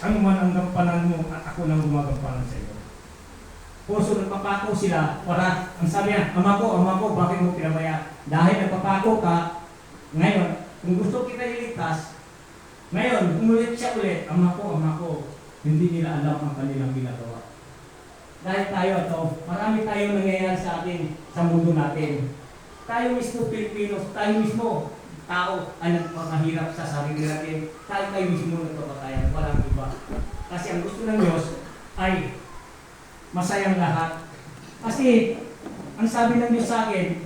Ano man ang gampanan mo at ako nang gumagampanan sa iyo. Puso nagpapako sila, para, ang sabi niya, Ama ko, bakit mo pinabaya? Dahil nagpapako ka, ngayon, kung gusto kita iligtas, ngayon, umulit siya ulit, Ama ko, hindi nila alam ang kanilang ginagawa. Dahil tayo marami tayong nangyayari sa atin, sa mundo natin. Tayo mismo, Pilipinos, tayo mismo, tao ay nagpapahirap sa sarili natin. Tayo mismo nagpapatayan, walang iba. Kasi ang gusto ng Diyos ay masayang lahat. Kasi ang sabi ng Diyos sa akin,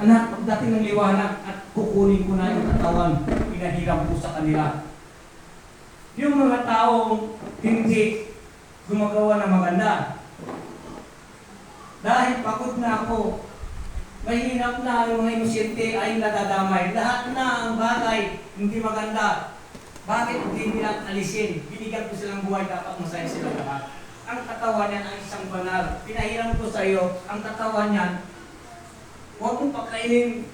anak, pagdating ng liwanag at kukunin ko na yung katawan, pinahiram ko sa kanila. Yung mga taong hindi gumagawa ng maganda, dahil pagod na ako, mahirap na yung mga inosente ay nadadamay. Lahat na ang bagay hindi maganda. Bakit hindi nila alisin? Binigyan ko silang buhay, dapat masaya sila lahat. Ang katawan niyan ay isang banal. Pinahiram ko sa iyo, ang katawan niyan, huwag mong pakainin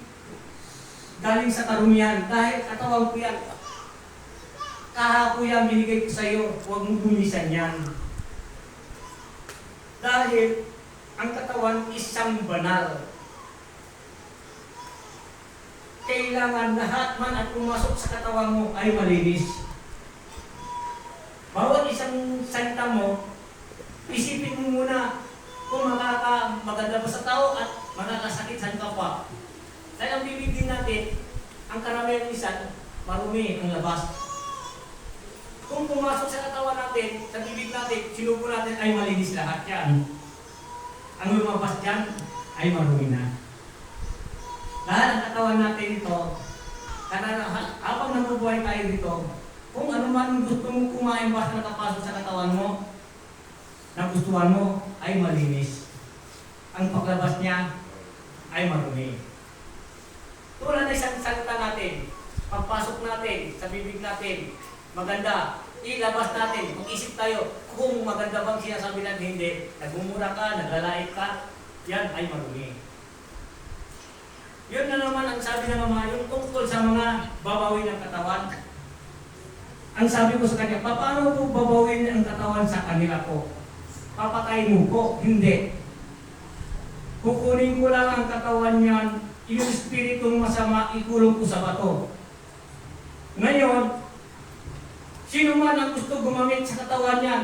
galing sa karumihan. Dahil katawan ko yan. Kahapon yan, binigay ko sa iyo, huwag mong dumisan yan. Dahil ang katawan isang banal. Kailangan lahat man at pumasok sa katawan mo ay malinis. Bawat isang salita mo, isipin mo muna kung maganda ba sa tao at makakasakit sa kapwa. Dahil ang bibig din natin, ang karamihan minsan, marumi ang labas. Kung pumasok sa katawan natin, sa bibig natin, sinubo natin ay malinis lahat yan. Ang lumabas dyan ay marumi na. Dahil ang katawan natin ito, habang nabubuhay tayo dito, kung ano man gusto mong kumain basta nakapasok sa katawan mo, nagustuhan mo, ay malinis. Ang paglabas niya ay marumi. Tulad na isang salita natin, pagpasok natin sa bibig natin, maganda, ilabas natin, mag-isip tayo, kung maganda bang sinasabi natin hindi, nagmumura ka, naglalait ka, yan ay marumi. Yun na naman ang sabi ng Ama, yung tungkol sa mga babawin ng katawan. Ang sabi ko sa kanya, paano po babawin ang katawan sa kanila po? Papatayin mo po? Hindi. Kukunin ko lang ang katawan niyan, yung espiritong masama, ikulong ko sa bato. Ngayon, sino man ang gusto gumamit sa katawan niyan?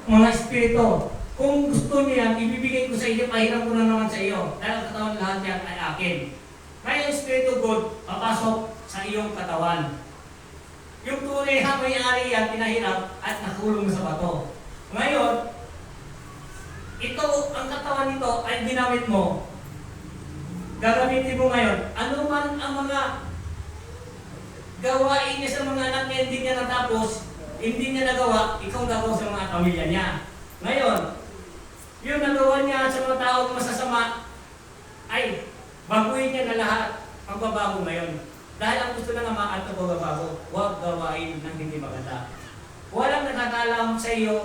Mga espiritu. Kung gusto niyan, ibibigay ko sa iyo, pahiram ko na naman sa iyo. Dahil ang katawan lahat yan ay akin. Kaya yung Espiritu God, papasok sa iyong katawan. Yung tunay na may-ari yan, pinahirap at nakulong sa bato. Ngayon, ito, ang katawan nito ay ginamit mo. Gagamitin mo ngayon. Ano man ang mga gawain niya sa mga anak niya, hindi niya natapos, hindi niya nagawa, ikaw gagawa sa mga pamilya niya. Ngayon, yung nagawa niya sa mga taong masasama ay baguhin niya na lahat pagbabago ngayon. Dahil ang gusto ng Ama at pagbabago, huwag gawain ng hindi maganda. Walang nakakalam sa iyo,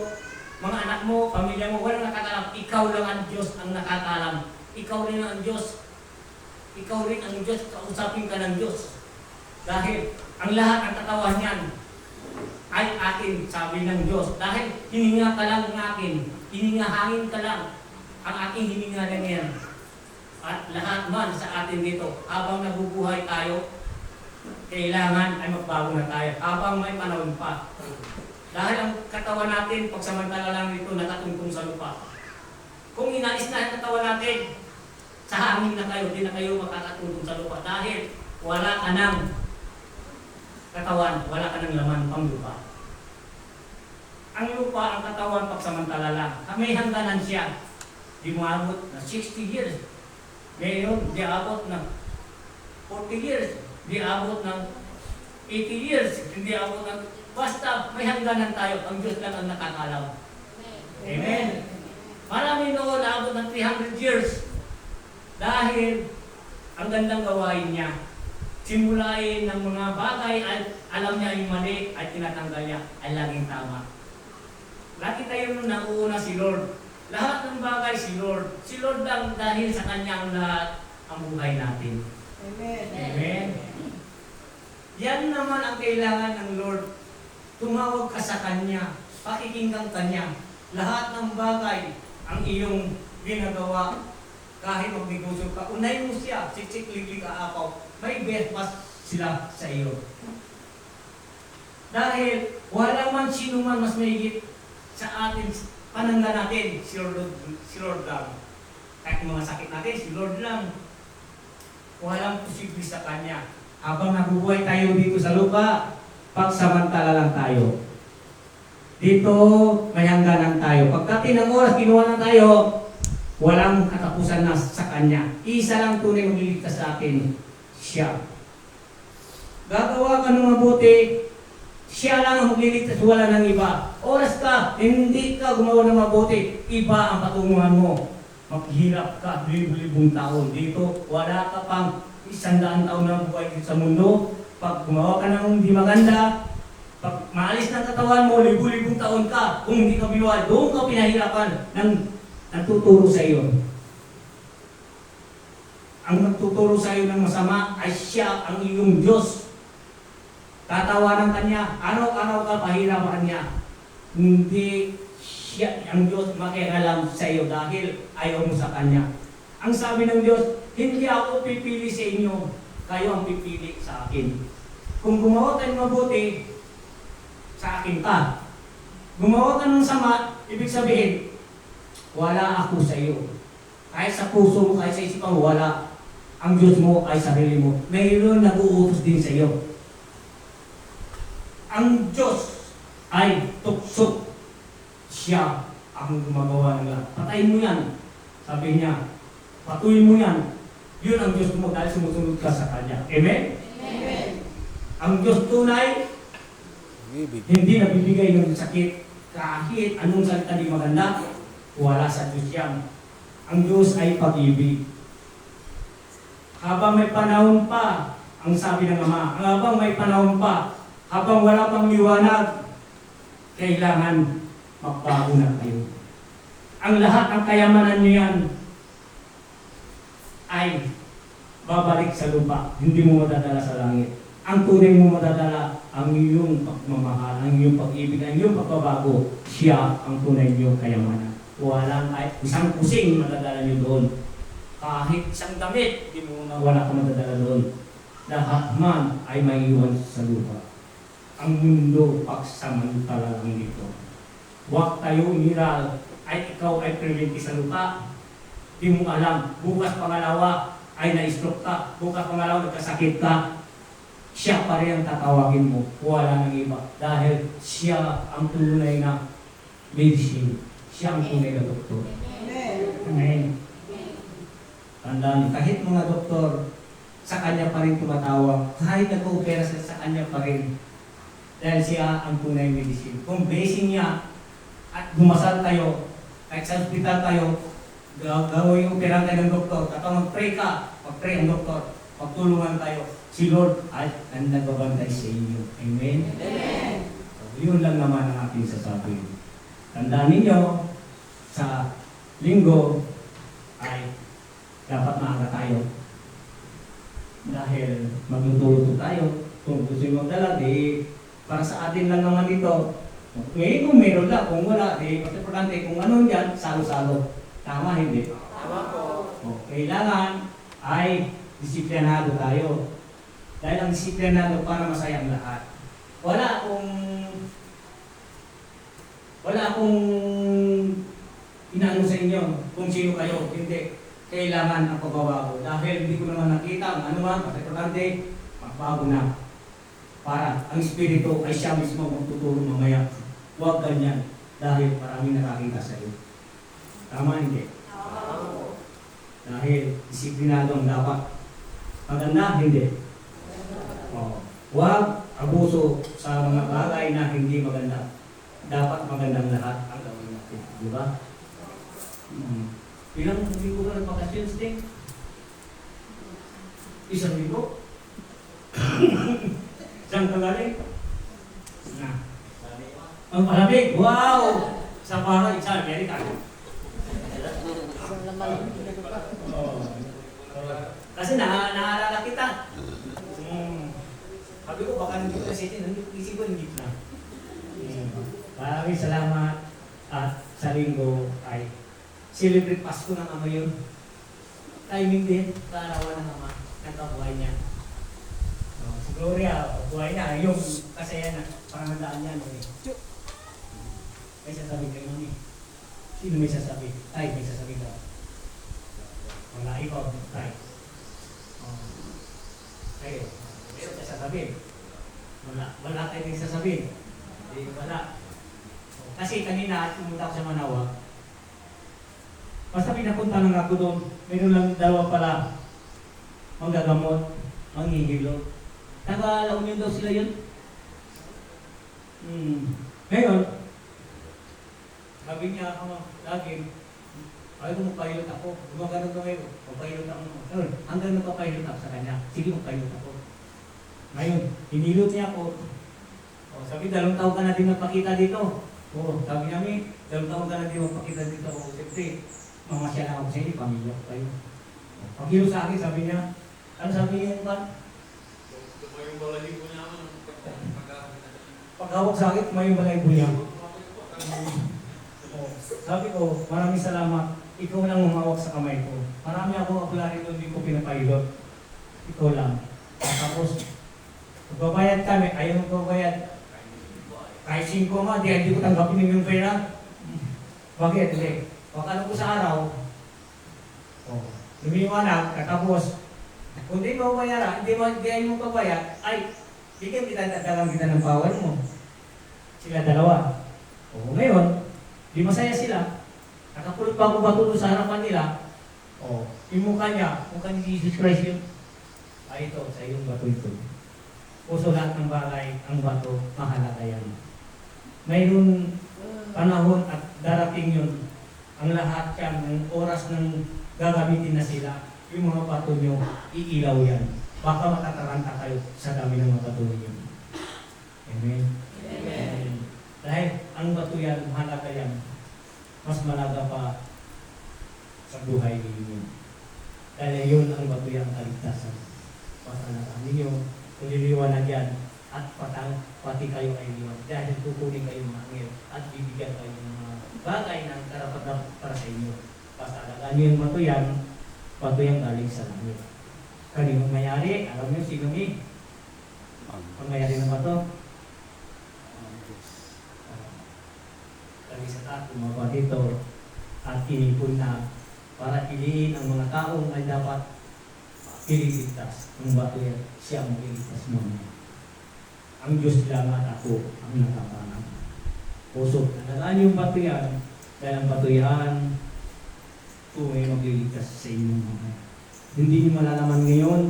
mga anak mo, pamilya mo, walang nakakalam. Ikaw lang ang Diyos ang nakakalam. Ikaw rin ang Diyos. Ikaw rin ang Diyos, kausapin ka ng Diyos. Dahil ang lahat ng katawan niyan ay akin, sabi ng Diyos. Dahil hininga ka lang ng akin. Hininga hangin ka lang. Ang aking hininga lang yan. At lahat man sa atin dito, habang nabubuhay tayo, kailangan ay magbago na tayo. Habang may panahon pa. Dahil ang katawan natin, pagsamantala lang dito, nakatungkong sa lupa. Kung inalis na ang katawan natin, sa hangin na kayo, di na kayo makakatungkong sa lupa. Dahil wala ka ng katawan, wala ka ng laman pang lupa. Ang lupa, ang katawan, pagsamantala lang. May hangganan siya. Di mo abot na 60 years. Ngayon, di abot na 40 years. Di abot ng 80 years. Hindi abot ng... Basta, may hangganan tayo. Ang Diyos lang ang nakakalaw. Amen. Marami noon naabot ng 300 years. Dahil, ang gandang gawain niya. Simulain ng mga bagay at alam niya yung mali at tinatanggal niya ay laging tama. Lagi tayo nauuna si Lord. Lahat ng bagay si Lord. Si Lord lang dahil sa Kanyang lahat ang buhay natin. Amen. Amen. Yan naman ang kailangan ng Lord. tumawag ka sa Kanya, pakikinggan Kanya. Lahat ng bagay ang iyong ginagawa, kahit magnegosyo ka, unay mo siya, siksik, liglig, aapaw, may berpas sila sa iyo. Dahil wala man sino man mas mahigit sa atin, panangga natin, si Lord lang. Kahit mga sakit natin, si Lord lang. Walang posible sa Kanya. Habang nabubuhay tayo dito sa lupa, pagsamantala lang tayo. Dito, may hangganan tayo. Pagdating ng oras, kinuha na tayo, walang katapusan na sa Kanya. Isa lang tunay magliligtas sa atin, siya. Gagawa ka ng mabuti, siya lang ang magliligtas, wala ng iba. Oras ka, hindi ka gumawa ng mabuti, iba ang patunguhan mo. Maghirap ka, libu-libong taon. Dito, wala ka pang 100 taon na buhay sa mundo. Pag gumawa ka ng hindi maganda, pag maalis ng katawan mo, libu-libong taon ka. Kung hindi ka binuhay, doon ka pinahirapan ng nagtuturo sa iyo. Ang nagtuturo sa iyo ng masama ay siya ang iyong Diyos. Tatawanan ka niya, araw-araw ka pahirapan niya. Hindi siya, ang Diyos makialam sa iyo dahil ayaw mo sa Kanya. Ang sabi ng Diyos, hindi ako pipili sa inyo, kayo ang pipili sa akin. Kung gumawa ka ng mabuti, sa akin ka. Gumawa ka ng sama, ibig sabihin, wala ako sa iyo. Kahit sa puso mo, kahit sa isipan mo, wala. Ang Diyos mo ay sarili mo. Mayroon nag-uutos din sa iyo. Ang Diyos ay tuksok. Siya ang gumagawa ng lahat. Patayin mo yan. Sabi niya, patuloy mo yan. Yun ang Diyos mo dahil sumusunod ka sa Kanya. Amen? Amen. Ang Diyos tunay, hindi nabibigay ng sakit kahit anong salita di maganda, wala sa Diyos yan. Ang Diyos ay pag-ibig. Habang may panahon pa, ang sabi ng Ama, habang may panahon pa, habang wala pang liwanag, kailangan magbago na kayo. Ang lahat ng kayamanan niyo yan ay babalik sa lupa. Hindi mo madadala sa langit. Ang tunay mo madadala ang iyong pagmamahal, ang iyong pag-ibig, ang iyong pagbabago. Siya ang tunay niyong kayamanan. Walang isang kusing madadala niyo doon. Kahit isang damit, hindi mo wala ka madadala doon. Lahat man ay maiiwan sa lupa. Ang mundo pagsamantala lang dito. Huwag tayo iniral ay ikaw ay priority sa lupa. Di mo alam, bukas pangalawa ay na-stroke ka, bukas pangalawa nagkasakit ka, siya pa rin ang tatawagin mo, wala nang iba. Dahil siya ang tunay na medicine, siya ang tunay na doktor. Amen. Tandaan, kahit mga doktor, sa kanya pa rin tumatawag, kahit nag-opera sa kanya pa rin. Dahil siya ang tunay medicine. Kung blessing niya, at gumasal tayo, kahit sa hospital tayo, gawin yung operahan tayo ng doktor, kapag mag-pray ka, mag-pray ang doktor, pagtulungan tayo, si Lord ay ang nagbabantay sa inyo. Amen? Amen! So, yun lang naman ang ating sasabihin. Tandaan ninyo, sa linggo ay dapat maaga tayo. Dahil magluluto tayo. Kung gusto nyo magdala, di para sa atin lang naman dito. Okay, kung meron lang, kung wala, di importante kung ano yan, salo-salo. Tama, hindi? Tama po. O, kailangan ay disiplinado tayo. Dahil ang disiplinado para masaya ang lahat. Wala akong inaano sa inyo kung sino kayo. Hindi. Kailangan ang pagbabago. Dahil hindi ko naman nakita ang ano man, kasi importante, magbago na. Para ang Espiritu ay siya mismo magtuturo mamaya. Huwag ganyan. Dahil maraming nakakita sa iyo. Tama hindi? Dahil disiplinado ang dapat. Maganda, hindi. Huwag abuso sa mga bagay na hindi maganda. Dapat magandang lahat ang gawin natin. Di ba? Ilang linggo ka nagbakasyon, Sting? Isang linggo? Saan ka galing? Na. Ang malamig! Wow! Sa para, isa Amerika. Kasi naalala kita. Sabi ko, baka nandito na city, nandito isip ko, hindi na. Maraming salamat at sa linggo ay celebrate Pasko ng Ama yun. Timing din, kaarawan ng Ama, nagkabuhay niya. Si Gloria, buhay na, yung kasaya na, pangahandaan niya. May sasabi kayo nun eh. Sino may sasabi? Ay, may sasabi daw. Wala, ikaw, tay. Kayo, meron kayo sasabihin. Wala kayo din sasabihin. Wala. Kasi kanina, pumunta ako sa Manawa. Basta pinapunta lang ako doon, mayroon lang dalawa pala manggagamot, manghihilo. Taga-La Union daw sila yun. Ngayon, sabi niya ako lagi, ay kung magpahilot ako, gumagano ko ngayon, magpahilot ako. Hanggang nagpapahilot ako sa kanya, sige magpahilot ako. Ngayon, hinilot niya ako. Sabi, 2 taon ka na din magpakita dito. Sabi namin, 2 taon ka na din magpakita dito. Siyempre, mamasya lang ako sa inyo, pamilya ko kayo. Pag-hilo sa akin, sabi niya, ano sabi niya ba? Tumayong balahibo niya ako. Pag-hawak sa akin, tumayong balahibo niya. Sabi ko, maraming salamat. Ikaw lang humawak sa kamay ko. Marami ako rin doon, hindi ko pinapahilot. Ikaw lang. Tapos, magbabayad kami, ayaw magbabayad. Kahit 5 nga, hindi ko tanggapin yung pera. Bakit? Hindi. Pagkano ko sa araw, lumiwanag, katapos, kung di mo bayaran, hindi mo pabayad, ay, bigyan kita, dadalang kita ng power mo. Sila dalawa. Ngayon, di masaya sila. Nakapulot pa ako bato sa harapan nila. Yung mukha niya, mukha ni Jesus Christ yun. Ay ito, sa iyong bato ito. Puso lahat ng bagay, ang bato, mahalaga yan. Mayroon panahon at darating yun. Ang lahat yan, ng oras ng gagamitin na sila, yung mga bato nyo, iilaw yan. Baka matataranta kayo sa dami ng mga bato nyo. Amen? Amen. Dahil ang bato yan, mahalaga yan. Mas malaga pa sa buhay ninyo. Dahil yun ang bato yan, kaligtasan. Pasalataan ninyo, kung liliwanag yan, at pati kayo ay liwanag. Dahil kukunin kayo mga angel at bibigyan kayo ng mga bagay ng karapat para sa inyo. Pasalataan nyo yung bato yan galing sa langit. Kaninong mayari, alam nyo sino ni? Ang mayari ng bato? Sa tato, mga dito at inipon na para piliin ang mga taong ay dapat ililigtas. Ang bato yan, siya ang ililigtas mo. Ang Diyos lang at ako ang nakapanag. Puso, nalalaan yung bato yan dahil ang bato yan tunay magliligtas sa inyong mga. Hindi niyo malalaman ngayon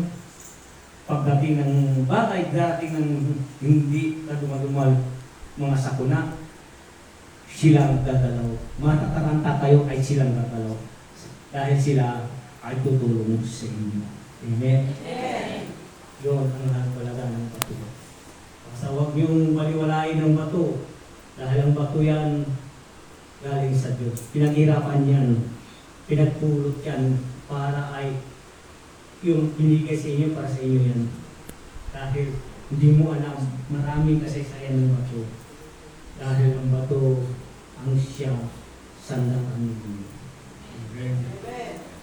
pagdating ng bagay, darating ng hindi kadumal-dumal mga sakuna. Sila ang gagalaw. Matataranta kayo ay silang gagalaw. Dahil sila ay tutulong sa inyo. Amen? Amen. Yun ang nagpalaga ng bato. Basta huwag niyong baliwalain ng bato. Dahil ang bato yan galing sa Diyos. Pinaghirapan yan. Pinagpulot yan para ay yung binigay sa inyo para sa inyo yan. Dahil hindi mo alam, maraming kasaysayan ng bato. Dahil ang bato ang siya sandakan ninyo. Amen.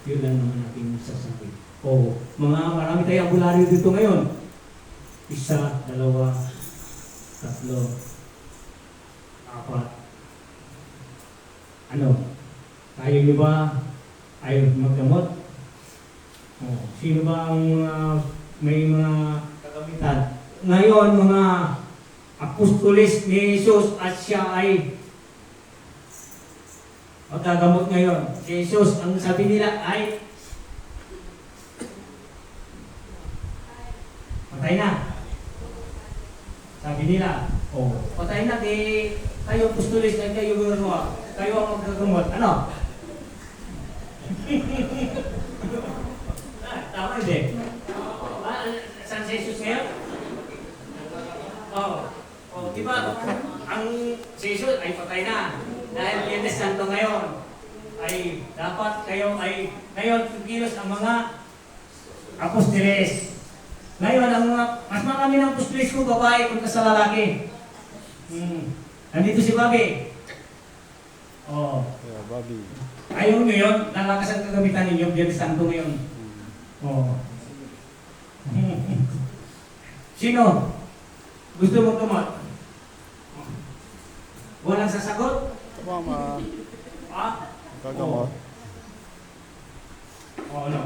Yun lang naman natin sasabi. Marami tayong albularyo dito ngayon. 1, 2, 3, 4. Ayaw nyo ba? Ayaw magdamot? Sino ba ang may mga kagamitan? Ngayon, mga apostolis ni Jesus at siya ay magagamot ngayon. Si Jesus, ang sabi nila ay patay na. Sabi nila, patay na, kayo apostolis at kayo gano'n. Kayo ang magagamot. Ano? Tama hindi? San si Jesus ngayon? Diba, ang si Jesus ay patay na. Dahil Biyernes Santo ngayon, ay dapat kayo ay, ngayon, kilos ang mga apostoles. Ngayon, ang mga, mas marami ng apostoles ko, babae, kung sa lalaki. Nandito si Bobby. Oh. Yeah, Bobby. Ayaw nyo yun? Lalakas ang kagamitan ninyo. Biyernes Santo ngayon. Oh. Sino? Gusto mo tumot? Walang sasagot? Mama. Ah? Gagamot. Oh, ano?